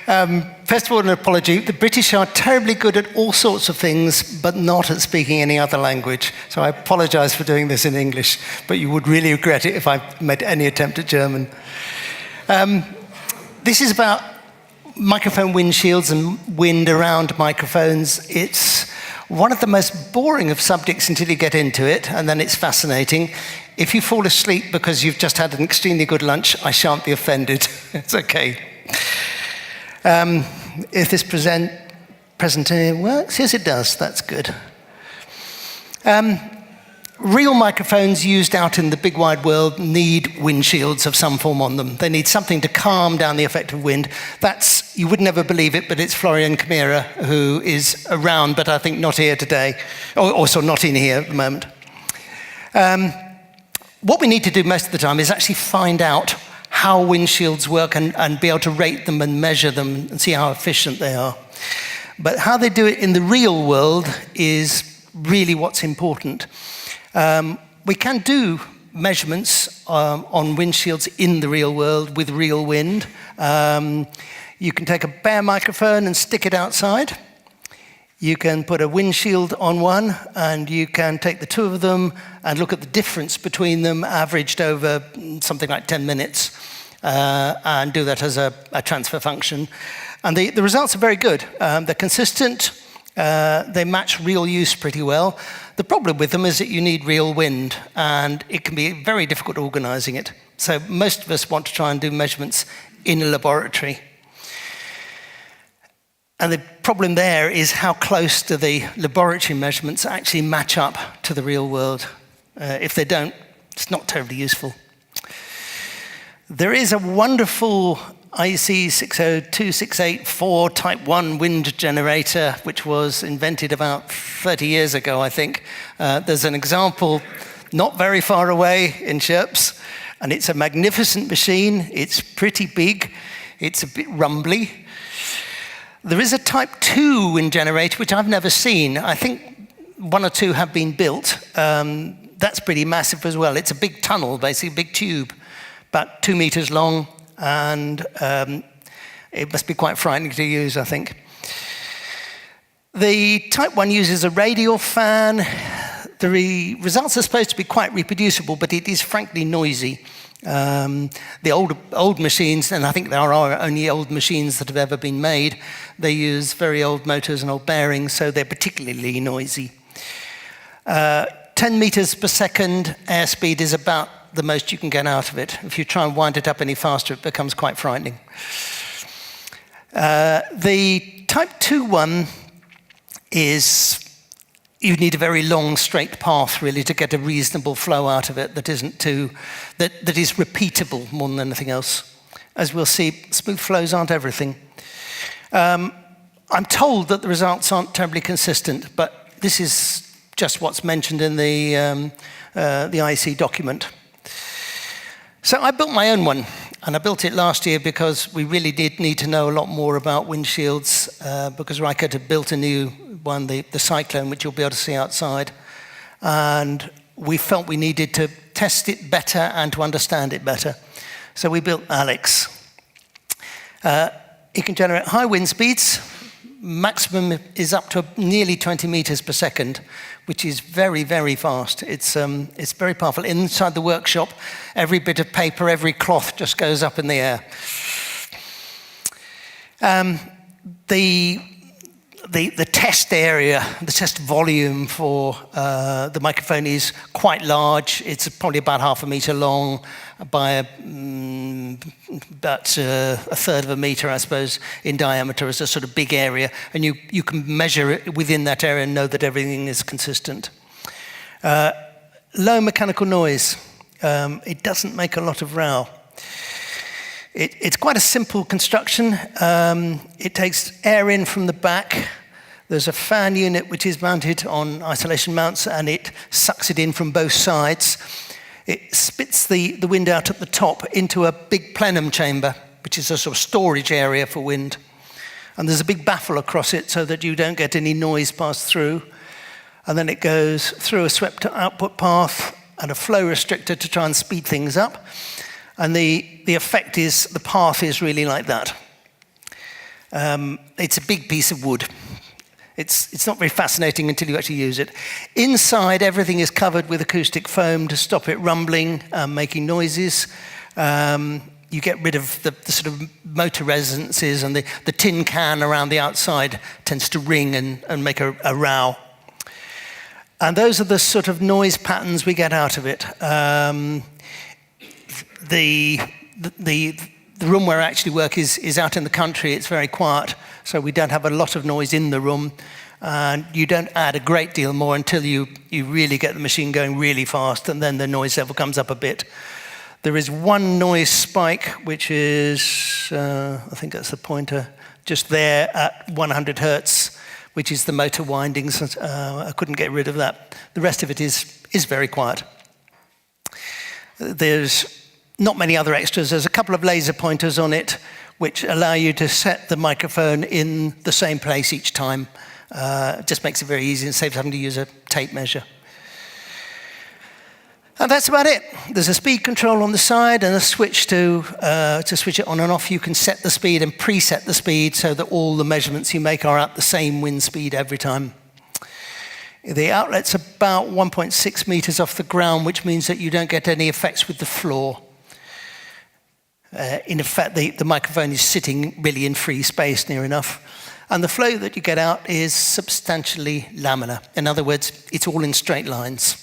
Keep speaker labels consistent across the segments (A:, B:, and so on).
A: First of all, an apology. The British are terribly good at all sorts of things, but not at speaking any other language. So I apologize for doing this in English, but you would really regret it if I made any attempt at German. This is about microphone windshields and wind around microphones. It's one of the most boring of subjects until you get into it, and then it's fascinating. If you fall asleep because you've just had an extremely good lunch, I shan't be offended. It's okay. If this presentation works, yes it does, that's good. Real microphones used out in the big wide world need windshields of some form on them. They need something to calm down the effect of wind. That's, you would never believe it, but it's Florian Kamira, who is around, but I think not here today, or also not in here at the moment. What we need to do most of the time is actually find out how windshields work and be able to rate them and measure them and see how efficient they are. But how they do it in the real world is really what's important. We can do measurements on windshields in the real world with real wind. You can take a bare microphone and stick it outside. You can put a windshield on one, and you can take the two of them and look at the difference between them averaged over something like 10 minutes and do that as a transfer function. And the results are very good. They're consistent. They match real use pretty well. The problem with them is that you need real wind, and it can be very difficult organizing it. So most of us want to try and do measurements in a laboratory. And the problem there is how close do the laboratory measurements actually match up to the real world. If they don't, it's not terribly useful. There is a wonderful IEC 602684 Type 1 wind generator, which was invented about 30 years ago, I think. There's an example not very far away in Schoeps, and it's a magnificent machine. It's pretty big. It's a bit rumbly. There is a Type 2 wind generator, which I've never seen. I think one or two have been built. That's pretty massive as well. It's a big tunnel, basically, a big tube, about 2 meters long, and it must be quite frightening to use, I think. The Type 1 uses a radial fan. The results are supposed to be quite reproducible, but it is frankly noisy. The old machines, and I think there are only old machines that have ever been made, they use very old motors and old bearings, so they're particularly noisy. 10 meters per second airspeed is about the most you can get out of it. If you try and wind it up any faster, it becomes quite frightening. The Type 2 one is, you need a very long, straight path, really, to get a reasonable flow out of it that is repeatable more than anything else. As we'll see, smooth flows aren't everything. I'm told that the results aren't terribly consistent, but this is just what's mentioned in the IEC document. So I built my own one, and I built it last year because we really did need to know a lot more about windshields, because Rycote had built a new one, the Cyclone, which you'll be able to see outside. And we felt we needed to test it better and to understand it better. So we built Alex. It can generate high wind speeds. Maximum is up to nearly 20 meters per second, which is very, very fast. It's very powerful. Inside the workshop, every bit of paper, every cloth just goes up in the air. The test area, the test volume for the microphone is quite large. It's probably about 1/2 meter long by about a third of a meter, I suppose, in diameter. It's a sort of big area, and you can measure it within that area and know that everything is consistent. Low mechanical noise. It doesn't make a lot of row. It's quite a simple construction. It takes air in from the back. There's a fan unit which is mounted on isolation mounts, and it sucks it in from both sides. It spits the wind out at the top into a big plenum chamber, which is a sort of storage area for wind. And there's a big baffle across it so that you don't get any noise passed through. And then it goes through a swept output path and a flow restrictor to try and speed things up. And the effect is, the path is really like that. It's a big piece of wood. It's not very fascinating until you actually use it. Inside, everything is covered with acoustic foam to stop it rumbling, making noises. You get rid of the sort of motor resonances, and the tin can around the outside tends to ring and make a row. And those are the sort of noise patterns we get out of it. The room where I actually work is out in the country. It's very quiet, so we don't have a lot of noise in the room. And you don't add a great deal more until you really get the machine going really fast, and then the noise level comes up a bit. There is one noise spike, which is, I think that's the pointer, just there at 100 hertz, which is the motor windings. I couldn't get rid of that. The rest of it is very quiet. There's not many other extras. There's a couple of laser pointers on it, which allow you to set the microphone in the same place each time. It just makes it very easy and saves having to use a tape measure. And that's about it. There's a speed control on the side and a switch to switch it on and off. You can set the speed and preset the speed so that all the measurements you make are at the same wind speed every time. The outlet's about 1.6 meters off the ground, which means that you don't get any effects with the floor. In effect, the microphone is sitting really in free space near enough. And the flow that you get out is substantially laminar. In other words, it's all in straight lines.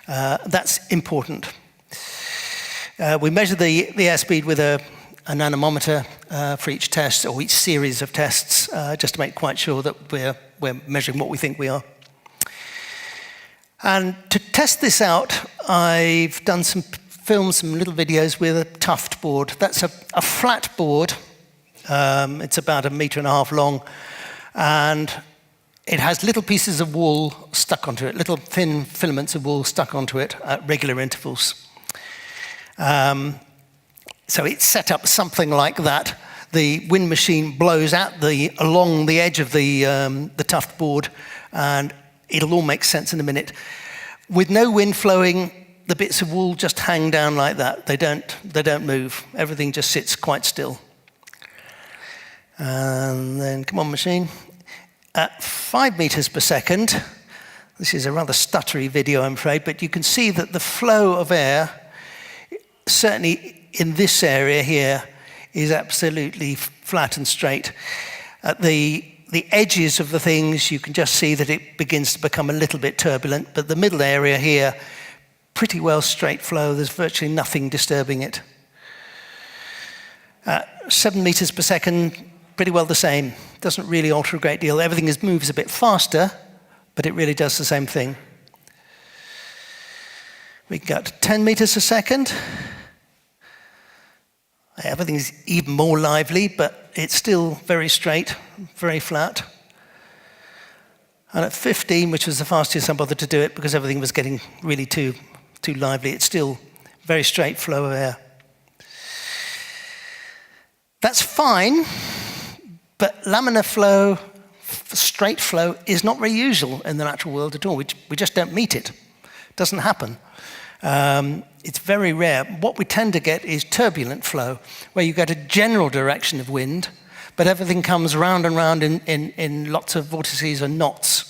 A: That's important. We measure the airspeed with an anemometer for each test, or each series of tests, just to make quite sure that we're measuring what we think we are. And to test this out, I've done filmed some little videos with a tuft board. That's a flat board. It's about 1.5 meters long, and it has little pieces of wool stuck onto it, little thin filaments of wool stuck onto it at regular intervals. So it's set up something like that. The wind machine blows along the edge of the tuft board, and it'll all make sense in a minute. With no wind flowing, the bits of wool just hang down like that. They don't move. Everything just sits quite still. And then, come on, machine. At 5 meters per second, this is a rather stuttery video, I'm afraid, but you can see that the flow of air, certainly in this area here, is absolutely flat and straight. At the edges of the things, you can just see that it begins to become a little bit turbulent, but the middle area here, pretty well straight flow. There's virtually nothing disturbing it. At 7 meters per second, pretty well the same. Doesn't really alter a great deal. Everything moves a bit faster, but it really does the same thing. We can go up to 10 meters a second. Everything's even more lively, but it's still very straight, very flat. And at 15, which was the fastest I bothered to do it because everything was getting really too lively, it's still very straight flow of air. That's fine, but laminar flow, straight flow, is not very usual in the natural world at all. We just don't meet it. It doesn't happen. It's very rare. What we tend to get is turbulent flow, where you get a general direction of wind, but everything comes round and round in lots of vortices and knots.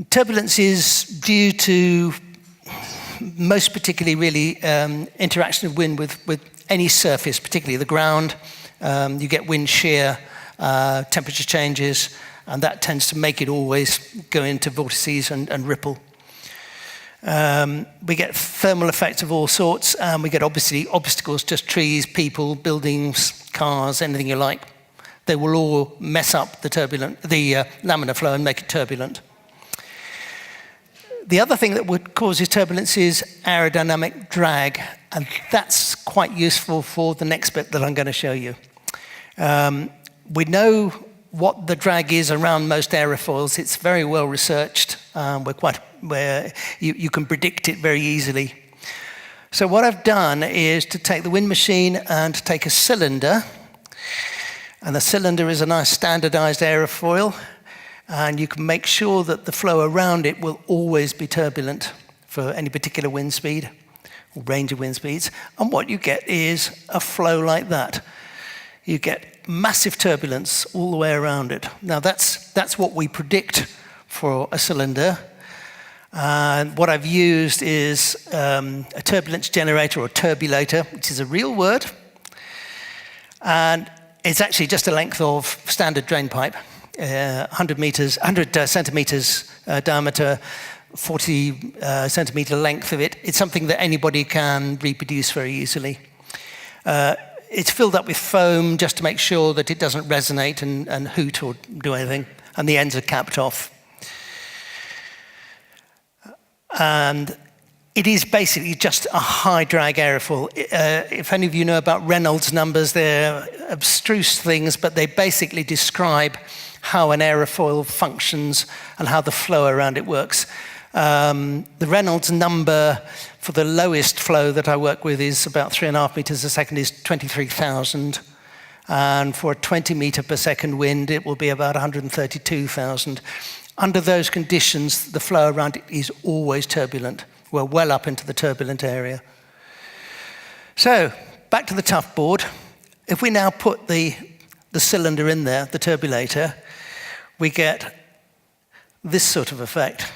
A: Turbulence is due to, most particularly really, interaction of wind with any surface, particularly the ground. You get wind shear, temperature changes, and that tends to make it always go into vortices and ripple. We get thermal effects of all sorts, and we get obviously obstacles, just trees, people, buildings, cars, anything you like. They will all mess up the laminar flow and make it turbulent. The other thing that would cause turbulence is aerodynamic drag, and that's quite useful for the next bit that I'm going to show you. We know what the drag is around most aerofoils. It's very well researched. Where you can predict it very easily. So what I've done is to take the wind machine and to take a cylinder, and the cylinder is a nice standardized aerofoil, and you can make sure that the flow around it will always be turbulent for any particular wind speed or range of wind speeds. And what you get is a flow like that. you get massive turbulence all the way around it. Now that's what we predict for a cylinder. And what I've used is a turbulence generator or turbulator, which is a real word. And it's actually just a length of standard drain pipe, 100 centimeters diameter, 40 centimeter length of it. It's something that anybody can reproduce very easily. It's filled up with foam just to make sure that it doesn't resonate and hoot or do anything, and the ends are capped off. And it is basically just a high drag aerofoil. If any of you know about Reynolds numbers, they're abstruse things, but they basically describe how an aerofoil functions and how the flow around it works. The Reynolds number for the lowest flow that I work with is about 3.5 meters a second, is 23,000. And for a 20 meter per second wind, it will be about 132,000. Under those conditions, the flow around it is always turbulent. We're well up into the turbulent area. So, back to the tough board. If we now put the cylinder in there, the turbulator, we get this sort of effect.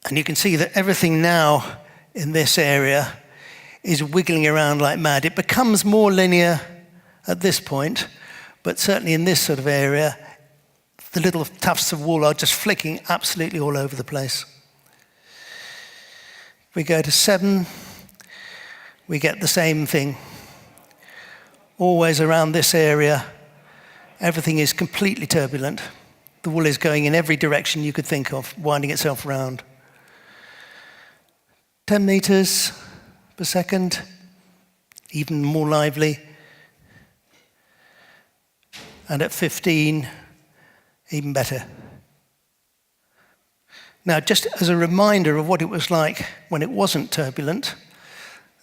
A: And you can see that everything now in this area is wiggling around like mad. It becomes more linear at this point, but certainly in this sort of area, the little tufts of wool are just flicking absolutely all over the place. We go to 7, we get the same thing. Always around this area, everything is completely turbulent. The wool is going in every direction you could think of, winding itself around. 10 meters per second, even more lively. And at 15, even better. Now, just as a reminder of what it was like when it wasn't turbulent,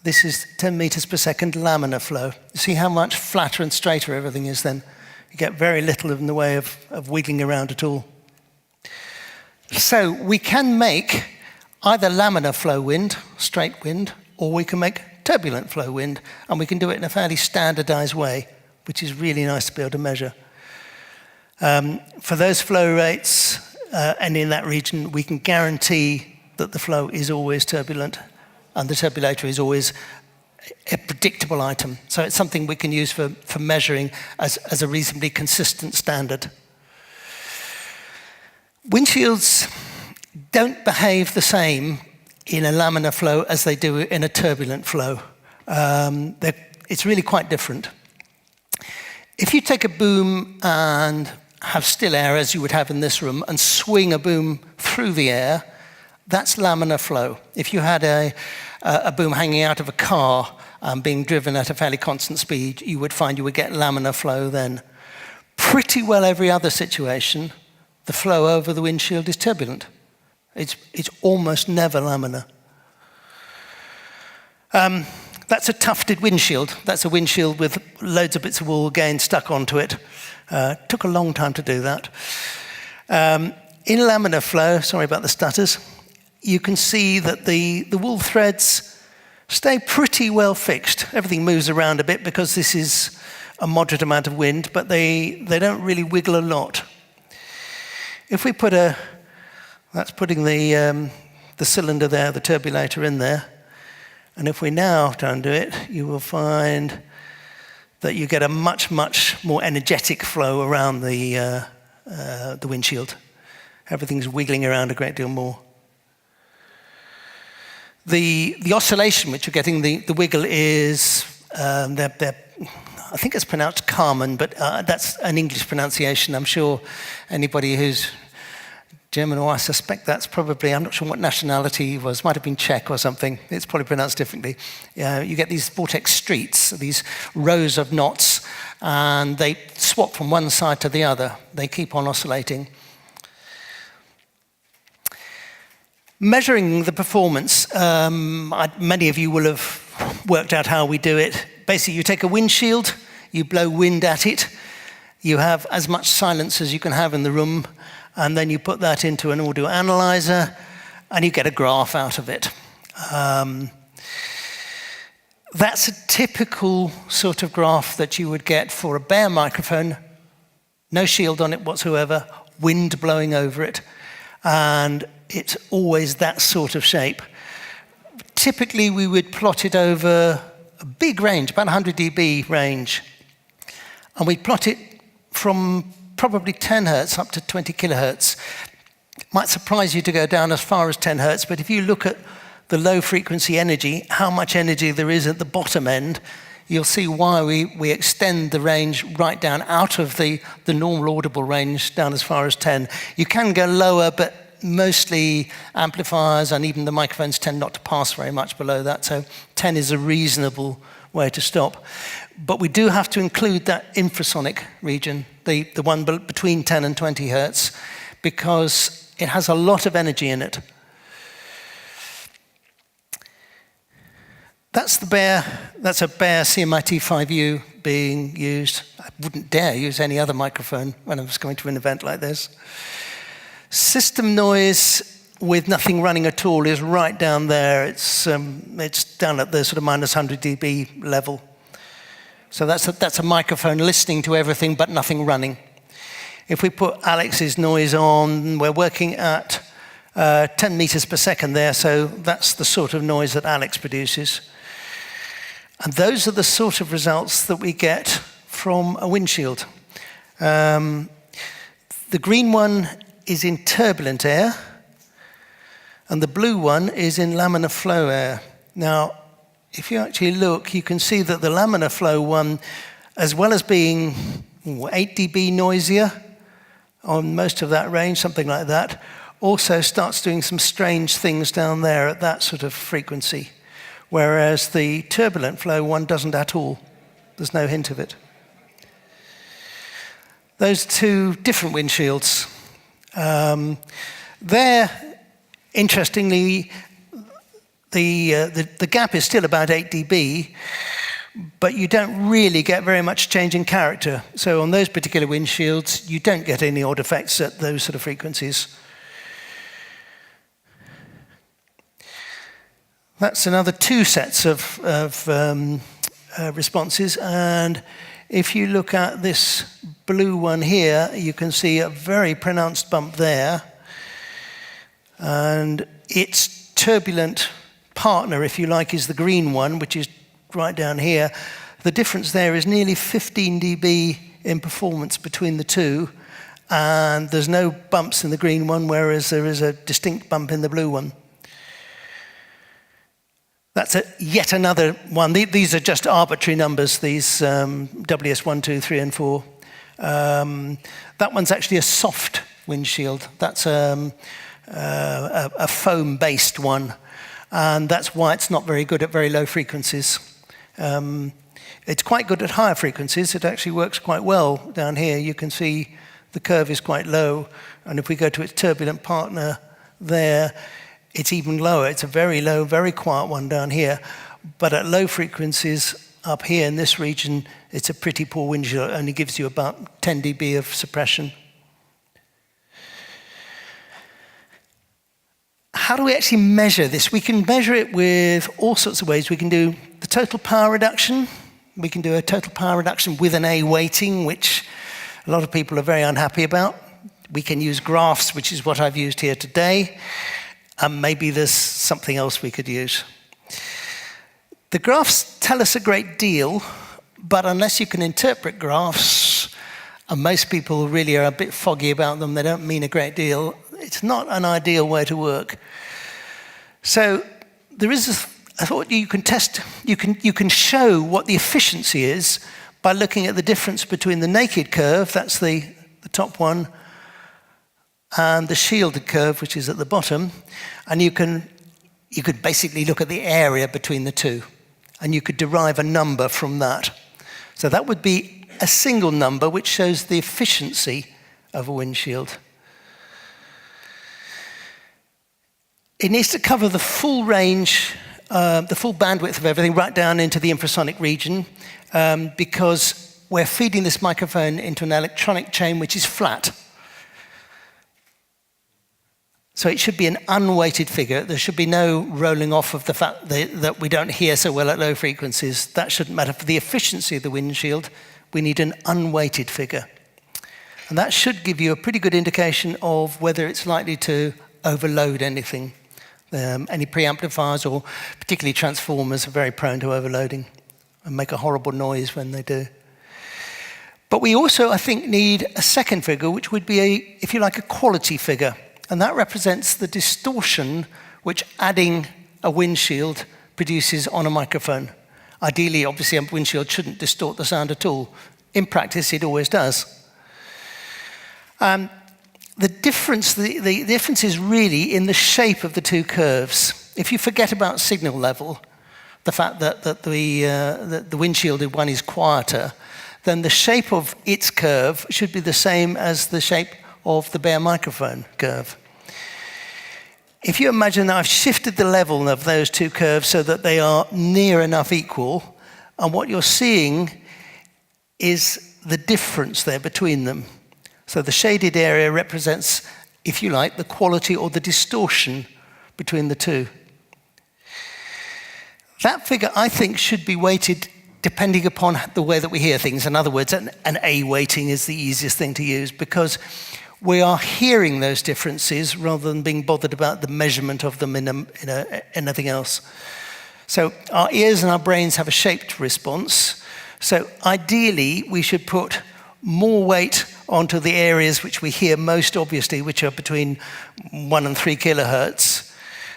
A: this is 10 meters per second laminar flow. You see how much flatter and straighter everything is then? You get very little in the way of wiggling around at all. So we can make either laminar flow wind, straight wind, or we can make turbulent flow wind, and we can do it in a fairly standardized way, which is really nice to be able to measure. For those flow rates, and in that region, we can guarantee that the flow is always turbulent, and the turbulator is always a predictable item. So it's something we can use for measuring as a reasonably consistent standard. Windshields don't behave the same in a laminar flow as they do in a turbulent flow. It's really quite different. If you take a boom and have still air, as you would have in this room, and swing a boom through the air, that's laminar flow. If you had a boom hanging out of a car being driven at a fairly constant speed, you would find you would get laminar flow then. Pretty well every other situation, the flow over the windshield is turbulent. It's almost never laminar. That's a tufted windshield. That's a windshield with loads of bits of wool again stuck onto it. Took a long time to do that. In laminar flow, sorry about the stutters, you can see that the wool threads stay pretty well fixed. Everything moves around a bit because this is a moderate amount of wind, but they don't really wiggle a lot. If we put that's putting the cylinder there, the turbulator in there, and if we now undo it, you will find that you get a much, much more energetic flow around the windshield. Everything's wiggling around a great deal more. The oscillation which you're getting, the wiggle is, I think it's pronounced Carmen, but that's an English pronunciation. I'm sure anybody who's German, or I suspect that's probably, I'm not sure what nationality he was, might have been Czech or something. It's probably pronounced differently. You get these vortex streets, these rows of knots, and they swap from one side to the other. They keep on oscillating. Measuring the performance, many of you will have worked out how we do it. Basically, you take a windshield, you blow wind at it, you have as much silence as you can have in the room, and then you put that into an audio analyzer, and you get a graph out of it. That's a typical sort of graph that you would get for a bare microphone, no shield on it whatsoever, wind blowing over it, and it's always that sort of shape. Typically, we would plot it over a big range, about 100 dB range, and we'd plot it from probably 10 hertz up to 20 kilohertz. It might surprise you to go down as far as 10 hertz, but if you look at the low frequency energy, how much energy there is at the bottom end, you'll see why we extend the range right down out of the normal audible range down as far as 10. You can go lower, but mostly amplifiers and even the microphones tend not to pass very much below that, so 10 is a reasonable way to stop. But we do have to include that infrasonic region, the one between 10 and 20 hertz, because it has a lot of energy in it. That's a bare CMIT5U being used. I wouldn't dare use any other microphone when I was going to an event like this. System noise with nothing running at all is right down there. It's down at the sort of minus 100 dB level. So that's a microphone listening to everything but nothing running. If we put Alex's noise on, we're working at 10 meters per second there, so that's the sort of noise that Alex produces. And those are the sort of results that we get from a windshield. The green one is in turbulent air, and the blue one is in laminar flow air. Now, if you actually look, you can see that the laminar flow one, as well as being 8 dB noisier on most of that range, something like that, also starts doing some strange things down there at that sort of frequency, whereas the turbulent flow one doesn't at all. There's no hint of it. Those two different windshields. There, interestingly, the gap is still about 8 dB, but you don't really get very much change in character. So on those particular windshields, you don't get any odd effects at those sort of frequencies. That's another two sets of responses, and if you look at this blue one here, you can see a very pronounced bump there, and its turbulent partner, if you like, is the green one, which is right down here. The difference there is nearly 15 dB in performance between the two, and there's no bumps in the green one, whereas there is a distinct bump in the blue one. That's yet another one. These are just arbitrary numbers, these WS1, 2, 3, and 4. That one's actually a soft windshield. That's a foam-based one, and that's why it's not very good at very low frequencies. It's quite good at higher frequencies. It actually works quite well down here. You can see the curve is quite low, and if we go to its turbulent partner there, it's even lower. It's a very low, very quiet one down here. But at low frequencies up here in this region, it's a pretty poor windshield. It only gives you about 10 dB of suppression. How do we actually measure this? We can measure it with all sorts of ways. We can do the total power reduction. We can do a total power reduction with an A weighting, which a lot of people are very unhappy about. We can use graphs, which is what I've used here today. And maybe there's something else we could use. The graphs tell us a great deal, but unless you can interpret graphs, and most people really are a bit foggy about them, they don't mean a great deal, it's not an ideal way to work. So there is I thought you can test, you can show what the efficiency is by looking at the difference between the naked curve, that's the top one, and the shielded curve, which is at the bottom, and you could basically look at the area between the two, and you could derive a number from that. So that would be a single number which shows the efficiency of a windshield. It needs to cover the full range, the full bandwidth of everything, right down into the infrasonic region, because we're feeding this microphone into an electronic chain which is flat. So it should be an unweighted figure. There should be no rolling off of the fact that we don't hear so well at low frequencies. That shouldn't matter. For the efficiency of the windshield, we need an unweighted figure. And that should give you a pretty good indication of whether it's likely to overload anything. Any preamplifiers or particularly transformers are very prone to overloading and make a horrible noise when they do. But we also, I think, need a second figure, which would be, if you like, a quality figure. And that represents the distortion which adding a windshield produces on a microphone. Ideally, obviously, a windshield shouldn't distort the sound at all. In practice, it always does. The difference is really in the shape of the two curves. If you forget about signal level, the fact that the windshielded one is quieter, then the shape of its curve should be the same as the shape of the bare microphone curve. If you imagine that I've shifted the level of those two curves so that they are near enough equal, and what you're seeing is the difference there between them. So the shaded area represents, if you like, the quality or the distortion between the two. That figure, I think, should be weighted depending upon the way that we hear things. In other words, an A weighting is the easiest thing to use because we are hearing those differences rather than being bothered about the measurement of them in anything else. So our ears and our brains have a shaped response. So ideally, we should put more weight onto the areas which we hear most obviously, which are between 1 and 3 kilohertz.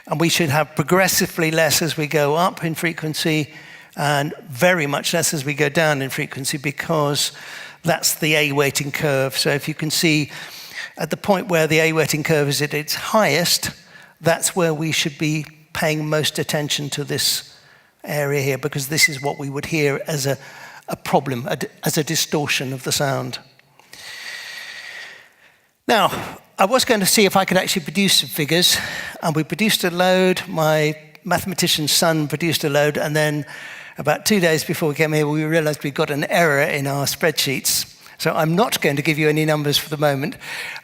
A: And we should have progressively less as we go up in frequency and very much less as we go down in frequency because that's the A weighting curve. So if you can see at the point where the A weighting curve is at its highest, that's where we should be paying most attention to this area here because this is what we would hear as a problem, as a distortion of the sound. Now, I was going to see if I could actually produce some figures, and we produced a load. My mathematician's son produced a load, and then about 2 days before we came here, we realized we got an error in our spreadsheets. So I'm not going to give you any numbers for the moment.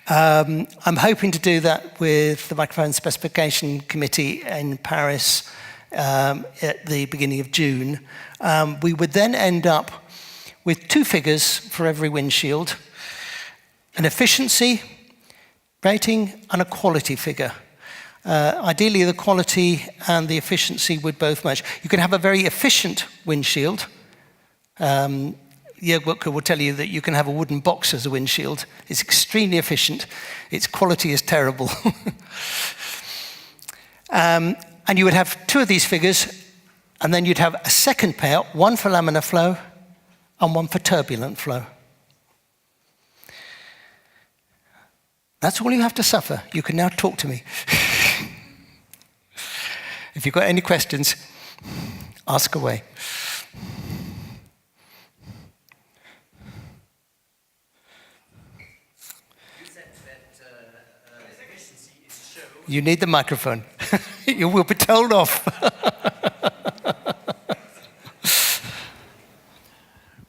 A: I'm hoping to do that with the Microphone Specification Committee in Paris at the beginning of June. We would then end up with 2 figures for every windshield, an efficiency rating and a quality figure. Ideally, the quality and the efficiency would both match. You can have a very efficient windshield. Jörg will tell you that you can have a wooden box as a windshield. It's extremely efficient. Its quality is terrible. And you would have 2 of these figures, and then you'd have a second pair, one for laminar flow and one for turbulent flow. That's all you have to suffer. You can now talk to me. If you've got any questions, ask away.
B: You said that efficiency is shown.
A: You need the microphone. You will be told off.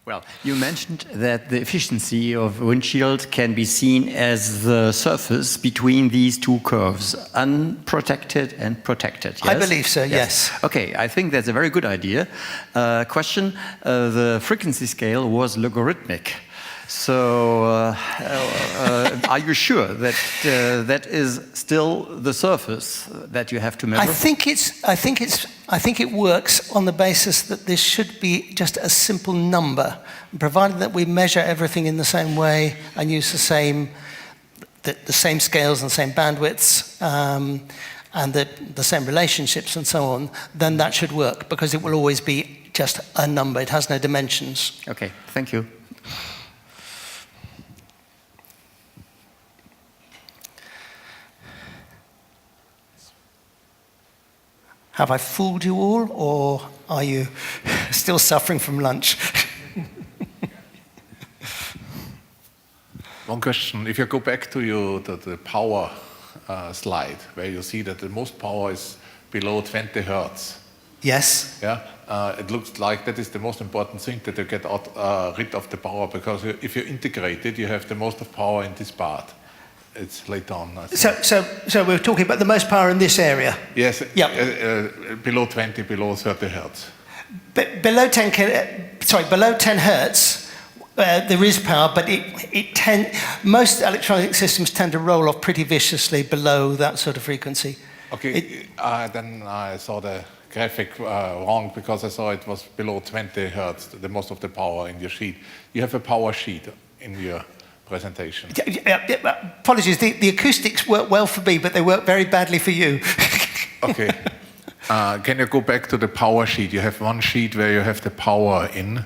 B: Well, you mentioned that the efficiency of windshield can be seen as the surface between these 2 curves, unprotected and protected. Yes?
A: I believe so, yes.
B: Okay, I think that's a very good idea. Question, the frequency scale was logarithmic. So, are you sure that that is still the surface that you have to measure?
A: I think it works on the basis that this should be just a simple number, provided that we measure everything in the same way and use the same scales and the same bandwidths and the same relationships and so on. Then that should work because it will always be just a number. It has no dimensions.
B: Okay, thank you.
A: Have I fooled you all, or are you still suffering from lunch?
C: One question. If you go back to the power slide, where you see that the most power is below 20 hertz.
A: Yes.
C: Yeah. It looks like that is the most important thing, that you get rid of the power, because if you integrate it, you have the most of power in this part. it's later on. I think.
A: So we're talking about the most power in this area.
C: Yes,
A: Yep.
C: below 20, below 30 hertz.
A: Below 10 hertz, there is power, but most electronic systems tend to roll off pretty viciously below that sort of frequency.
C: Okay, then I saw the graphic wrong because I saw it was below 20 hertz, the most of the power in your sheet. You have a power sheet in your presentation.
A: Apologies, the acoustics work well for me, but they work very badly for you.
C: Okay. Can you go back to the power sheet? You have one sheet where you have the power in.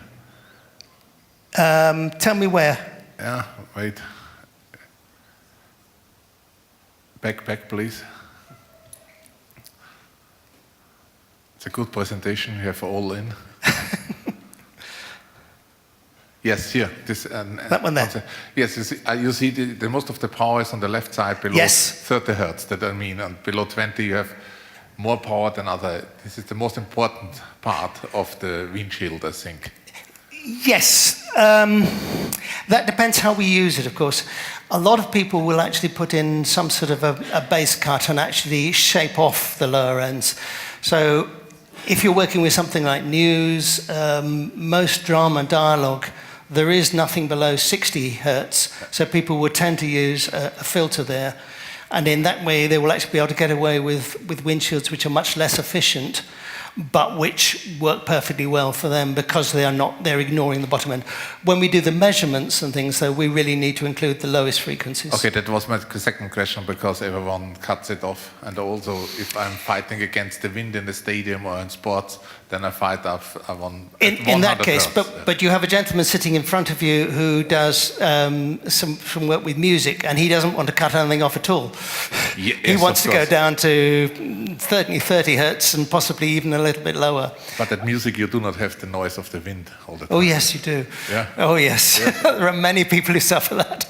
A: Tell me where.
C: Yeah, wait. Back, please. It's a good presentation. You have all in. Yes, here.
A: That one there.
C: Yes, you see the most of the power is on the left side below 30 hertz. That I mean, and below 20 you have more power than other. This is the most important part of the windshield, I think.
A: Yes, that depends how we use it, of course. A lot of people will actually put in some sort of a bass cut and actually shape off the lower ends. So if you're working with something like news, most drama dialogue, there is nothing below 60 hertz. So people would tend to use a filter there. And in that way, they will actually be able to get away with windshields which are much less efficient, but which work perfectly well for them because they're ignoring the bottom end. When we do the measurements and things, though, we really need to include the lowest frequencies.
C: Okay, that was my second question because everyone cuts it off. And also, if I'm fighting against the wind in the stadium or in sports, then I fight off
A: in that case,
C: hertz.
A: but you have a gentleman sitting in front of you who does some work with music, and he doesn't want to cut anything off at all.
C: Yes,
A: he wants to go down to 30 hertz and possibly even a little bit lower.
C: But at music, you do not have the noise of the wind all the time.
A: Oh yes, you do.
C: Yeah.
A: Oh yes,
C: Yeah.
A: There are many people who suffer that.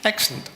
A: Excellent.